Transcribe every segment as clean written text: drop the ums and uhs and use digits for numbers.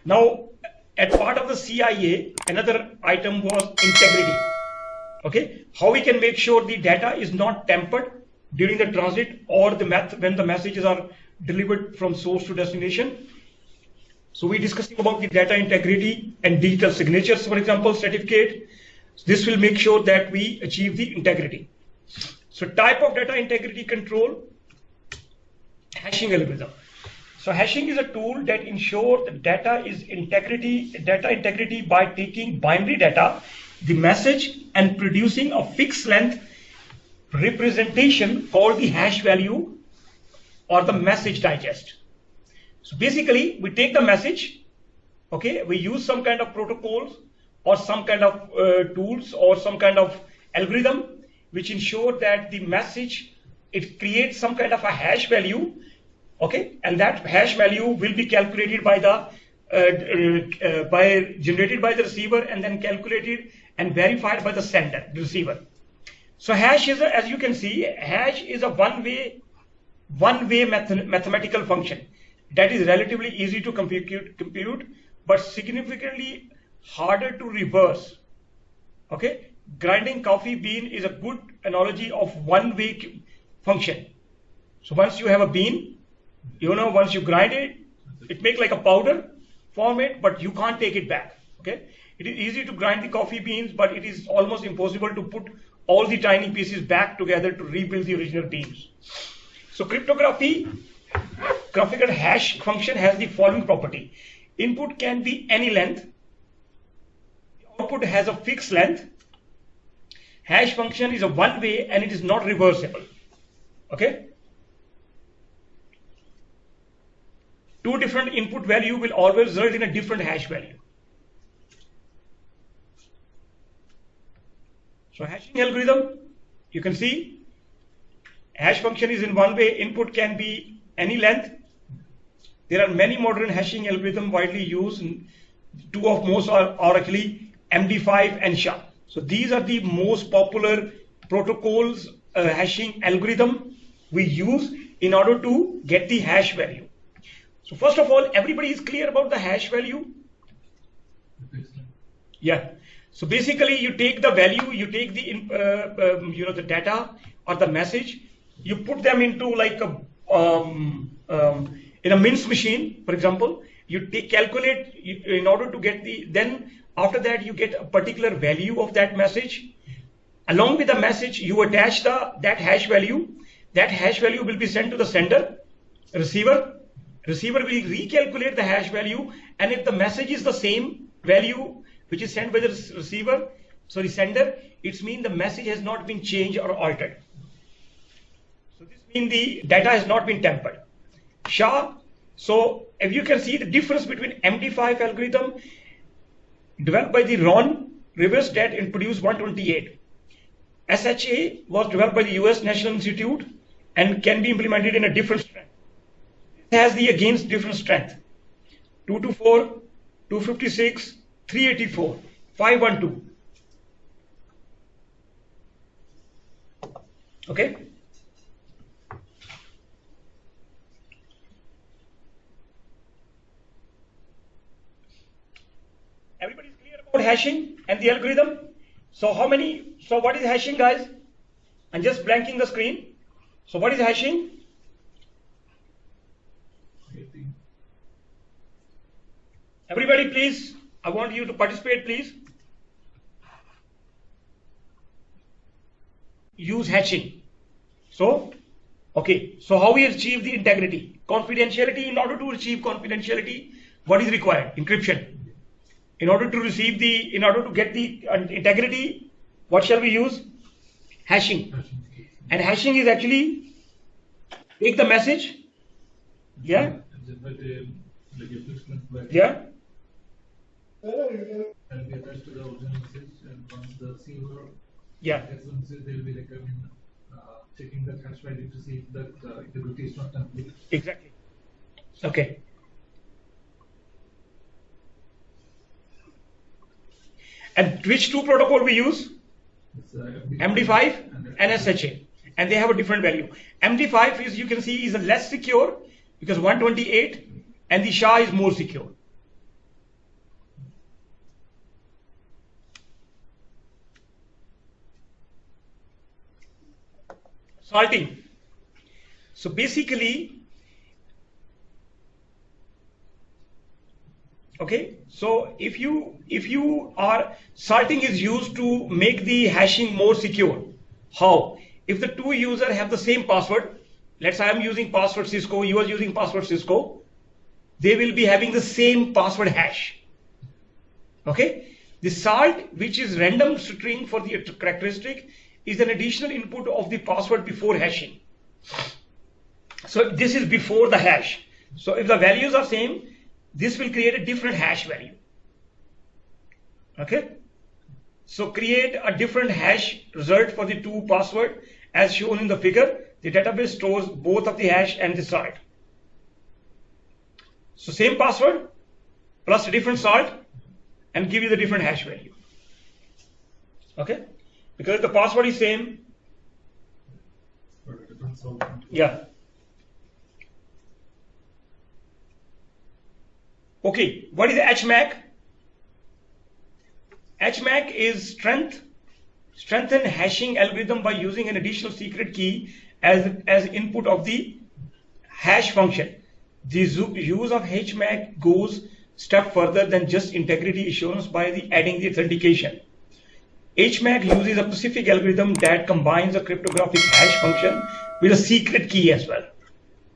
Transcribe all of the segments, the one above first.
Now, at part of the CIA, another item was integrity. Okay, how we can make sure the data is not tampered during the transit or when the messages are delivered from source to destination. So we discussing about the data integrity and digital signatures, for example, certificate. This will make sure that we achieve the integrity. So type of data integrity control, hashing algorithm. So hashing is a tool that ensures the data integrity by taking binary data, the message, and producing a fixed length representation called the hash value or the message digest. So basically, we take the message, okay, we use some kind of protocols or some kind of tools or some kind of algorithm which ensure that the message, it creates some kind of a hash value, okay, and that hash value will be calculated by the generated by the receiver and then calculated and verified by the sender, the receiver. So hash is as you can see, hash is a one-way mathematical function that is relatively easy to compute, but significantly harder to reverse. Okay, grinding coffee bean is a good analogy of one-way function. So once you have a bean, once you grind it, it makes like a powder format, but you can't take it back. Okay, it is easy to grind the coffee beans, but it is almost impossible to put all the tiny pieces back together to rebuild the original beans. So graphical hash function has the following property. Input can be any length. The output has a fixed length. Hash function is a one way and it is not reversible. Okay. Two different input value will always result in a different hash value. So hashing algorithm, you can see hash function is in one way, input can be any length. There are many modern hashing algorithms widely used. Two of most are actually MD5 and SHA. So these are the most popular protocols hashing algorithm we use in order to get the hash value. So first of all, everybody is clear about the hash value? Yeah. So basically, you take the value, you take the the data or the message, you put them into like a in a mince machine, for example. You calculate in order to get then after that you get a particular value of that message. Along with the message, you attach that hash value. That hash value will be sent to the sender, receiver. Receiver will recalculate the hash value, and if the message is the same value which is sent by the sender, it means the message has not been changed or altered. So this means the data has not been tampered. SHA, so if you can see the difference between MD5 algorithm developed by the Ron Rivers that introduced 128. SHA was developed by the US National Institute and can be implemented in a different strength. It has the against different strength. 224, 256, 384, 512. Okay. Everybody is clear about hashing and the algorithm? So what is hashing, guys? I'm just blanking the screen. So what is hashing? Everybody please, I want you to participate please. Use hashing. So, okay, so how we achieve the integrity? Confidentiality. In order to achieve confidentiality, what is required? Encryption. In order to get the integrity, what shall we use? Hashing. And hashing is actually take the message. Yeah. Yeah. And be attached to the original message, and once the receiver gets the message, they will be checking that hash value to see if that integrity is not complete. Exactly. Okay. And which two protocol we use? MD5 and SHA, and they have a different value. MD5 is, you can see, is a less secure because 128, and the SHA is more secure. salting. So basically, okay, so if you are salting is used to make the hashing more secure. How? If the two users have the same password, let's say I am using password Cisco, you are using password Cisco, they will be having the same password hash. Okay, the salt, which is random string for the characteristic, is an additional input of the password before hashing. So this is before the hash. So if the values are same, this will create a different hash value. Okay, so create a different hash result for the two password as shown in the figure. The database stores both of the hash and the salt. So same password plus a different salt and give you the different hash value. Okay, because the password is same. Yeah. Okay, what is HMAC? HMAC is strengthen hashing algorithm by using an additional secret key as input of the hash function. The use of HMAC goes step further than just integrity assurance by adding the authentication. HMAC uses a specific algorithm that combines a cryptographic hash function with a secret key as well.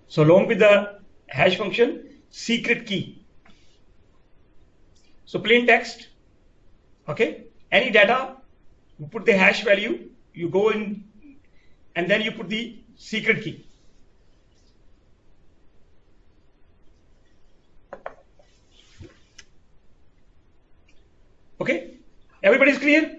So along with the hash function, secret key. So plain text, okay, any data, you put the hash value, you go in, and then you put the secret key. Okay, everybody is clear?